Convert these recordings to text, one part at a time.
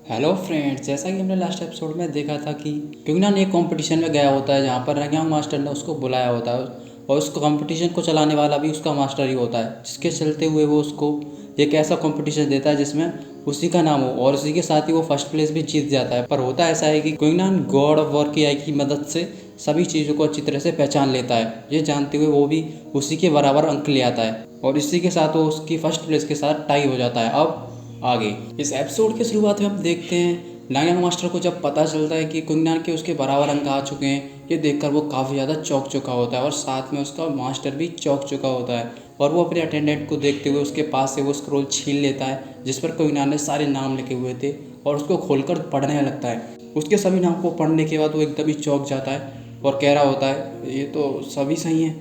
Hello friends, जैसा कि हमने लास्ट एपिसोड में देखा था कि क्योंकि एक कंपटीशन में गया होता है जहाँ पर रंगयांग मास्टर ने उसको बुलाया होता है और उस कंपटीशन को चलाने वाला भी उसका मास्टर ही होता है, जिसके चलते हुए वो उसको एक ऐसा कंपटीशन देता है जिसमें उसी का नाम हो और उसी के साथ ही वो फर्स्ट प्लेस भी जीत जाता है। पर होता ऐसा है कि क्विंगनान गॉड ऑफ वॉर की आई की मदद से सभी चीज़ों को अच्छी तरह से पहचान लेता है। ये जानते हुए वो भी उसी के बराबर अंक ले आता है और इसी के साथ वो उसकी फर्स्ट प्लेस के साथ टाई हो जाता है। अब आगे इस एपिसोड की शुरुआत में हम देखते हैं नांगयांग मास्टर को जब पता चलता है कि क्विंगनान के उसके बराबर अंक आ चुके हैं। ये देखकर वो काफ़ी ज़्यादा चौंक चुका होता है और साथ में उसका मास्टर भी चौंक चुका होता है और वो अपने अटेंडेंट को देखते हुए उसके पास से वो स्क्रोल छीन लेता है जिस पर क्विंगनान ने सारे नाम लिखे हुए थे और उसको खोलकर पढ़ने लगता है। उसके सभी नाम को पढ़ने के बाद वो एकदम ही चौंक जाता है और कह रहा होता है ये तो सभी सही है,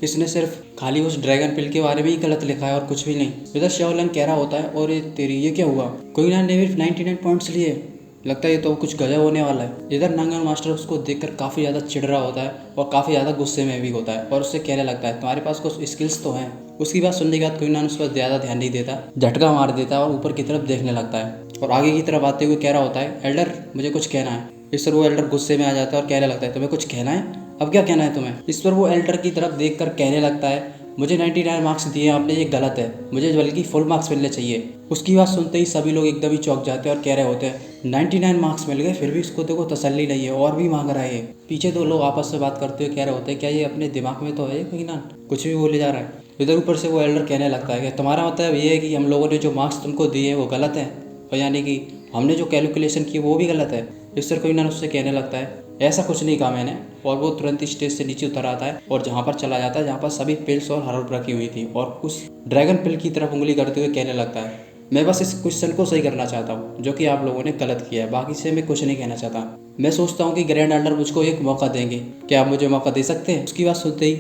इसने सिर्फ खाली उस ड्रैगन पिल के बारे में ही गलत लिखा है और कुछ भी नहीं। इधर शाओलिन कह रहा होता है और ये तेरी ये क्या हुआ, क्विंगनान ने भी 99 पॉइंट्स लिए, लगता है ये तो कुछ गजब होने वाला है। इधर नांगयांग मास्टर उसको देखकर काफ़ी ज़्यादा चिढ़ रहा होता है और काफ़ी ज़्यादा गुस्से में भी होता है और उससे कहने लगता है तुम्हारे पास कुछ स्किल्स तो हैं। उसकी बात सुनने के बाद क्विंगनान उस पर ज़्यादा ध्यान नहीं देता, झटका मार देता है और ऊपर की तरफ देखने लगता है और आगे की तरफ आते हुए कह रहा होता है एल्डर मुझे कुछ कहना है। इस पर वो एल्डर गुस्से में आ जाता है और कहने लगता है तुम्हें कुछ कहना है, अब क्या कहना है तुम्हें। इस पर वो एल्डर की तरफ देखकर कहने लगता है मुझे 99 मार्क्स दिए आपने, ये गलत है, मुझे बल्कि फुल मार्क्स मिलने चाहिए। उसकी बात सुनते ही सभी लोग एकदम ही चौंक जाते हैं और कह रहे होते हैं 99 मार्क्स मिल गए फिर भी इसको देखो तसल्ली नहीं है और भी मांग रहा है। पीछे दो लोग आपस में बात करते हुए कह रहे होते हैं क्या ये अपने दिमाग में तो है क्विंगनान, कुछ भी बोले जा रहा है। इधर ऊपर से वो एल्डर कहने लगता है कि तुम्हारा मतलब ये है कि हम लोगों ने जो मार्क्स तुमको दिए हैं वो गलत है और यानी कि हमने जो कैलकुलेशन की वो भी गलत है। इस पर क्विंगनान उससे कहने लगता है ऐसा कुछ नहीं कहा मैंने और वो तुरंत ही स्टेज से नीचे उतर आता है और जहाँ पर चला जाता है जहाँ पर सभी पिल्स और हर्ब रखी हुई थी और उस ड्रैगन पिल की तरफ उंगली करते हुए कहने लगता है मैं बस इस क्वेश्चन को सही करना चाहता हूँ जो कि आप लोगों ने गलत किया है, बाकी से मैं कुछ नहीं कहना चाहता। मैं सोचता हूँ कि ग्रैंड एल्डर मुझको एक मौका देंगे, क्या आप मुझे मौका दे सकते हैं। उसकी बात सुनते ही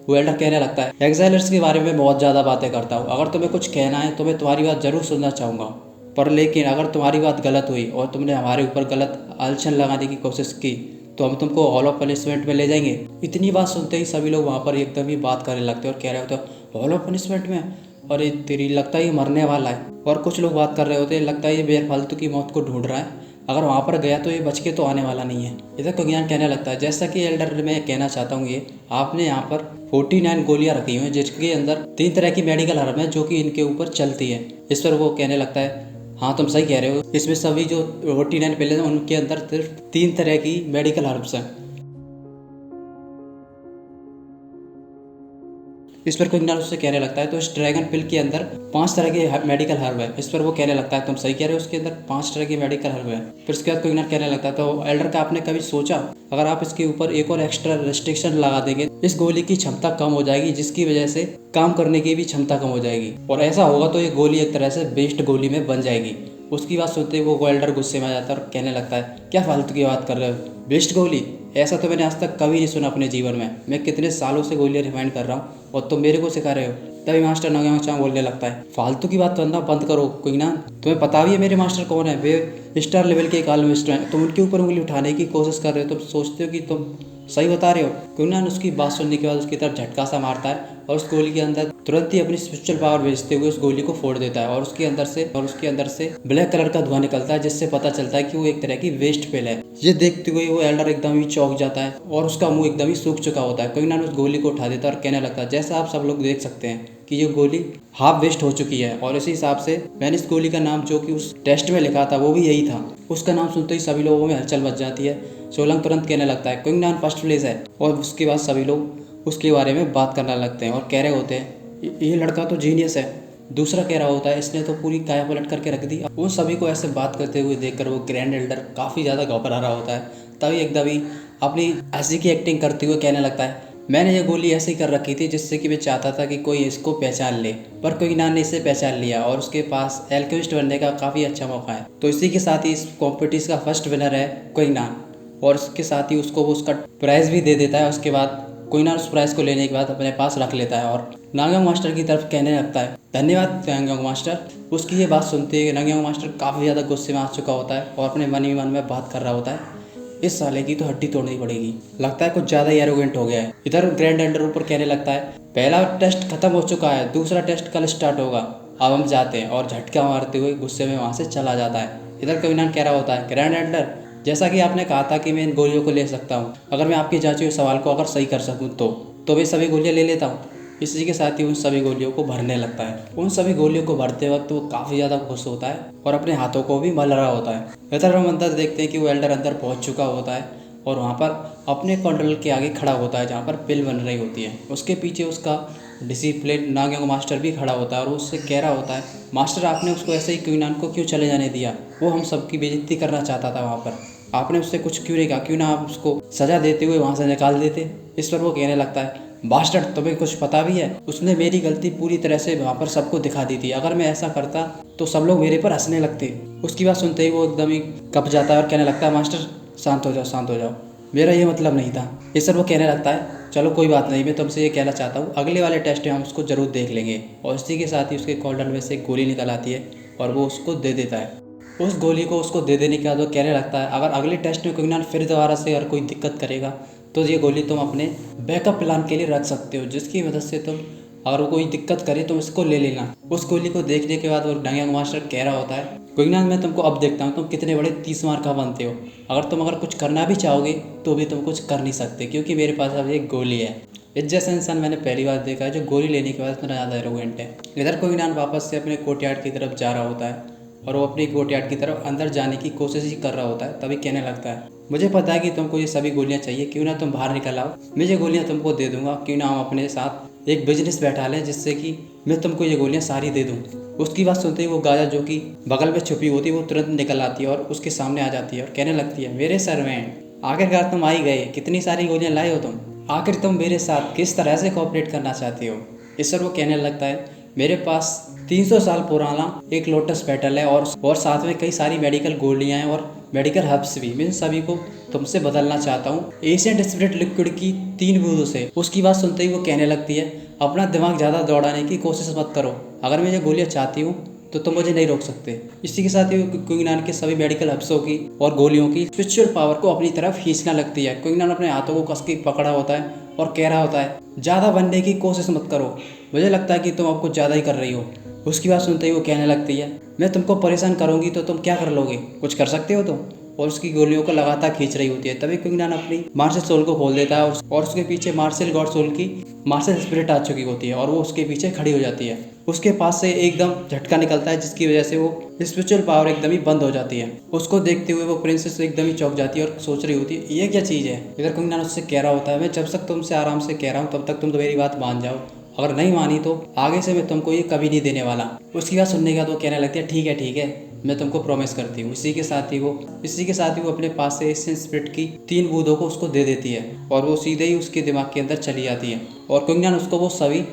वो एल्डर कहने लगता है एग्जाइलर्स के बारे में बहुत ज़्यादा बातें करता हूँ, अगर तुम्हें कुछ कहना है तो मैं तुम्हारी बात ज़रूर सुनना चाहूँगा, पर लेकिन अगर तुम्हारी बात गलत हुई और तुमने हमारे ऊपर गलत आलचन लगाने की कोशिश की तो हम तुमको हॉल ऑफ पनिशमेंट में ले जाएंगे। इतनी बात सुनते ही सभी लोग वहाँ पर एकदम ही बात करने लगते हैं और कह रहे होते हैं हॉल ऑफ पनिशमेंट में, और ये तेरी लगता है ये मरने वाला है। और कुछ लोग बात कर रहे होते हैं लगता है ये बेफालतू की मौत को ढूंढ रहा है, अगर वहाँ पर गया तो ये बच के तो आने वाला नहीं है। इधर क्विंगनान कहने लगता है जैसा कि एल्डर मैं कहना चाहता हूँ ये आपने यहाँ पर 49 गोलियाँ रखी हुई हैं जिसके अंदर 3 तरह की मेडिकल हर्ब है जो कि इनके ऊपर चलती है। इस पर वो कहने लगता है हाँ तुम सही कह रहे हो, इसमें सभी जो 49 पिल हैं उनके अंदर सिर्फ 3 तरह की मेडिकल हर्ब्स हैं। इस पर क्विंगनान उससे कहने लगता है तो इस ड्रैगन पिल के अंदर 5 तरह के मेडिकल हर्ब है। इस पर वो कहने लगता है तुम सही कह रहे हो, उसके अंदर 5 तरह के मेडिकल हर्ब है। फिर उसके बाद क्विंगनान कहने लगता है तो एल्डर का आपने कभी सोचा अगर आप इसके ऊपर एक और एक्स्ट्रा रेस्ट्रिक्शन लगा देंगे इस गोली की क्षमता कम हो जाएगी जिसकी वजह से काम करने की भी क्षमता कम हो जाएगी और ऐसा होगा तो ये गोली एक तरह से बेस्ट गोली में बन जाएगी। उसकी बात सुनते ही वो एल्डर गुस्से में आ जाता है और कहने लगता है क्या फालतू की बात कर रहे हो, बेस्ट गोली, ऐसा तो मैंने आज तक कभी नहीं सुना अपने जीवन में, मैं कितने सालों से गोलियां रिफाइंड कर रहा हूँ और तुम मेरे को सिखा रहे हो। तभी मास्टर नांगयांग चांग बोलने लगता है फालतू की बात करना बंद करो क्विंगनान, तुम्हें पता भी है मेरे मास्टर कौन है, वे स्टार लेवल के एक आलमिस्ट हैं, तुम उनके ऊपर उंगली उठाने की कोशिश कर रहे हो, तुम सोचते हो कि तुम सही बता रहे हो। क्विंगनान उसकी बात सुनने के बाद उसकी तरफ झटका सा मारता है और उस गोली के अंदर तुरंत ही अपनी स्पिरिचुअल पावर भेजते हुए उस गोली को फोड़ देता है और उसके अंदर से ब्लैक कलर का धुआं निकलता है जिससे पता चलता है कि वो एक तरह की वेस्ट पिल है। ये देखते हुए वो एल्डर एकदम ही चौंक जाता है और उसका मुंह एकदम ही सूख चुका होता है। क्विंगनान उस गोली को उठा देता है और कहने लगता है जैसा आप सब लोग देख सकते हैं कि ये गोली हाफ वेस्ट हो चुकी है और इसी हिसाब से मैंने इस गोली का नाम जो कि उस टेस्ट में लिखा था वो भी यही था। उसका नाम सुनते ही सभी लोगों में हलचल मच जाती है। शाओलिन तुरंत कहने लगता है क्विंगनान फर्स्ट प्लेस है और उसके बाद सभी लोग उसके बारे में बात करने लगते हैं और कह रहे होते हैं ये लड़का तो जीनियस है। दूसरा कह रहा होता है इसने तो पूरी काया पलट करके रख दी। उन सभी को ऐसे बात करते हुए देखकर वो ग्रैंड एल्डर काफ़ी ज़्यादा घबरा रहा होता है। तभी एकदम ही अपनी हंसी की एक्टिंग करते हुए कहने लगता है मैंने ये गोली ऐसे ही कर रखी थी जिससे कि मैं चाहता था कि कोई इसको पहचान ले, पर क्विंगनान ने इसे पहचान लिया और उसके पास एल्केमिस्ट बनने का काफ़ी अच्छा मौका है। तो इसी के साथ ही इस कॉम्पिटिशन का फर्स्ट विनर है क्विंगनान और उसके साथ ही उसको वो उसका प्राइज़ भी दे देता है। उसके बाद क्विंगनान उस प्राइज़ को लेने के बाद अपने पास रख लेता है और नांगयांग मास्टर की तरफ कहने लगता है धन्यवाद नांगयांग मास्टर। उसकी ये बात सुनते ही नांगयांग मास्टर काफ़ी ज़्यादा गुस्से में आ चुका होता है और अपने मन ही मन में बात कर रहा होता है इस साले की तो हड्डी तोड़नी पड़ेगी, लगता है कुछ ज़्यादा ही एरोगेंट हो गया है। इधर ग्रैंड एल्डर ऊपर कहने लगता है पहला टेस्ट खत्म हो चुका है, दूसरा टेस्ट कल स्टार्ट होगा, अब हम जाते हैं और झटका मारते हुए गुस्से में वहाँ से चला जाता है। इधर कविनान कह रहा होता है, ग्रैंड एल्डर, जैसा कि आपने कहा था कि मैं इन गोलियों को ले सकता हूँ, अगर मैं आपके जांचे हुए सवाल को अगर सही कर सकूँ तो मैं सभी गोलियाँ ले लेता हूँ। इसी के साथ ही उन सभी गोलियों को भरने लगता है। उन सभी गोलियों को भरते वक्त वो काफ़ी ज़्यादा खुश होता है और अपने हाथों को भी मल रहा होता है। इधर हम अंदर देखते हैं कि वो एल्डर अंदर पहुँच चुका होता है और वहाँ पर अपने कंट्रोल के आगे खड़ा होता है जहाँ पर पिल बन रही होती है। उसके पीछे उसका डिसिप्लिन नागयंग मास्टर भी खड़ा होता है और उससे कह रहा होता है, मास्टर आपने उसको ऐसे ही क्वीनान को क्यों चले जाने दिया? वो हम सबकी बेइज्जती करना चाहता था वहाँ पर, आपने उससे कुछ क्यों नहीं कहा? क्यों ना आप उसको सजा देते हुए वहाँ से निकाल देते? इस पर वो कहने लगता है, बास्टर्ड तुम्हें कुछ पता भी है? उसने मेरी गलती पूरी तरह से वहाँ पर सबको दिखा दी थी, अगर मैं ऐसा करता तो सब लोग मेरे पर हंसने लगते। उसकी बात सुनते ही वो एकदम ही कँप जाता है और कहने लगता है, मास्टर शांत हो जाओ, शांत हो जाओ, मेरा ये मतलब नहीं था। इस पर वो कहने लगता है, चलो कोई बात नहीं, मैं तुमसे ये कहना चाहता हूँ, अगले वाले टेस्ट में हम उसको जरूर देख लेंगे। और इसी के साथ ही उसके कॉलर में से एक गोली निकल आती है और वो उसको दे देता है। उस गोली को उसको दे देने के बाद वो कहने लगता है, अगर अगले टेस्ट में क्वीनान फिर दोबारा से अगर कोई दिक्कत करेगा तो ये गोली तुम अपने बैकअप प्लान के लिए रख सकते हो, जिसकी मदद से तुम अगर वो कोई दिक्कत करे तो उसको ले लेना। उस गोली को देखने के बाद वो नागयंग मास्टर कह रहा होता है, क्वीनान मैं तुमको अब देखता हूँ तुम कितने बड़े 30 मार का बनते हो। अगर कुछ करना भी चाहोगे तो भी तुम कुछ कर नहीं सकते, क्योंकि मेरे पास अब एक गोली है। इस जैसा इंसान मैंने पहली बार देखा है जो गोली लेने के बाद इतना ज़्यादा एरोगेंट है। इधर क्वीनान वापस से अपने कोर्टयार्ड की तरफ जा रहा होता है और वो अपनी कोर्टयार्ड की तरफ अंदर जाने की कोशिश ही कर रहा होता है। तभी कहने लगता है, मुझे पता है कि तुमको ये सभी गोलियां चाहिए, क्यों ना तुम बाहर निकल आओ, मैं ये गोलियां तुमको दे दूंगा। क्यों ना हम अपने साथ एक बिजनेस बैठा लें जिससे कि मैं तुमको ये गोलियां सारी दे दूं। उसकी बात सुनते ही वो गाजा जो कि बगल में छुपी होती है वो तुरंत निकल आती है और उसके सामने आ जाती है और कहने लगती है, मेरे सर्वेंट, आखिरकार तुम आ ही गए, कितनी सारी गोलियां लाए हो तुम, आखिर तुम मेरे साथ किस तरह से कोऑपरेट करना चाहते हो? इस पर वो कहने लगता है, मेरे पास 300 साल पुराना एक लोटस पेटल है और साथ में कई सारी मेडिकल गोलियां हैं और मेडिकल हर्ब्स भी, मैं इन सभी को तुमसे बदलना चाहता हूँ एशियंट स्पिरिट लिक्विड की 3 बूंदों से। उसकी बात सुनते ही वो कहने लगती है, अपना दिमाग ज़्यादा दौड़ाने की कोशिश मत करो, अगर मैं ये गोलियाँ चाहती हूँ तो तुम मुझे नहीं रोक सकते। इसी के साथ ही क्वीनान के सभी मेडिकल हब्सों की और गोलियों की स्पिरिचुअल पावर को अपनी तरफ खींचना लगती है। क्वीनान अपने हाथों को कस के पकड़ा होता है और कह रहा होता है, ज़्यादा बनने की कोशिश मत करो, मुझे लगता है कि तुम अब कुछ ज़्यादा ही कर रही हो। उसकी बात सुनते ही वो कहने लगती है, मैं तुमको परेशान करूंगी तो तुम क्या कर लोगे, कुछ कर सकते हो तुम? और उसकी गोलियों को लगातार खींच रही होती है। तभी क्वीनान अपनी मार्शल सोल को खोल देता है और उसके पीछे मार्शल गॉड सोल की मार्शल स्पिरिट आ चुकी होती है और वो उसके पीछे खड़ी हो जाती है। उसके पास से एकदम झटका निकलता है जिसकी वजह से वो स्पिरिचुअल पावर एकदम ही बंद हो जाती है। उसको देखते हुए वो प्रिंसेस एकदम ही चौंक जाती है और सोच रही होती है, ये क्या चीज़ है? इधर क्वीनान उससे कह रहा होता है, मैं जब तक तुमसे आराम से कह रहा हूँ तब तक तुम तो मेरी बात मान जाओ, अगर नहीं मानी तो आगे से मैं तुमको ये कभी नहीं देने वाला। उसकी बात सुनने के बाद वो कहने लगती है, ठीक है, मैं तुमको प्रॉमिस करती हूँ। इसी के साथ ही वो अपने पास से एशियन स्पिरिट की 3 बूंदों को उसको दे देती है और वो सीधे ही उसके दिमाग के अंदर चली जाती है और क्वीनान उसको वो सभी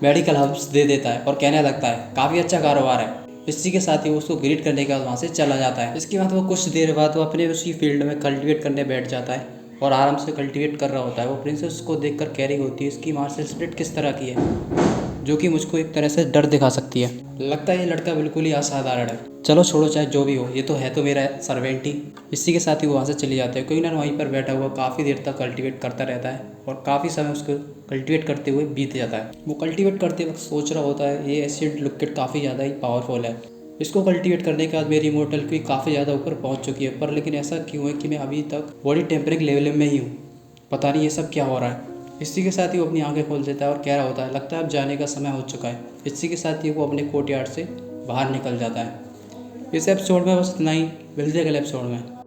मेडिकल हर्ब्स दे देता है और कहने लगता है, काफ़ी अच्छा कारोबार है। इसी के साथ ही वो उसको ग्रीट करने के बाद वहाँ से चला जाता है। इसके बाद वो कुछ देर बाद वो अपने उसी फील्ड में कल्टिवेट करने बैठ जाता है और आराम से कल्टिवेट कर रहा होता है। वो प्रिंसेस को देखकर कह रही होती है, इसकी मार्शल स्पिरिट किस तरह की है, जो कि मुझको एक तरह से डर दिखा सकती है। लगता है ये लड़का बिल्कुल ही असाधारण है। चलो छोड़ो, चाहे जो भी हो, ये तो है तो मेरा सर्वेंट ही। इसी के साथ ही वो वहाँ से चले जाते हैं। क्वीनान वहीं पर बैठा हुआ काफ़ी देर तक कल्टिवेट करता रहता है और काफ़ी समय उसको कल्टिवेट करते हुए बीत जाता है। वो कल्टिवेट करते वक्त सोच रहा होता है, ये एसिड लिक्विड काफ़ी ज़्यादा ही पावरफुल है, इसको कल्टिवेट करने के बाद मेरी इमोर्टल की काफ़ी ज़्यादा ऊपर पहुँच चुकी है, पर लेकिन ऐसा क्यों है कि मैं अभी तक बॉडी टेम्परिंग लेवल में ही हूँ, पता नहीं ये सब क्या हो रहा है। इसी के साथ ही वो अपनी आंखें खोल देता है और कह रहा होता है, लगता है अब जाने का समय हो चुका है। इसी के साथ ही वो अपने कोर्टयार्ड से बाहर निकल जाता है। इस एपिसोड में बस इतना ही, मिलते हैं अगले एपिसोड में।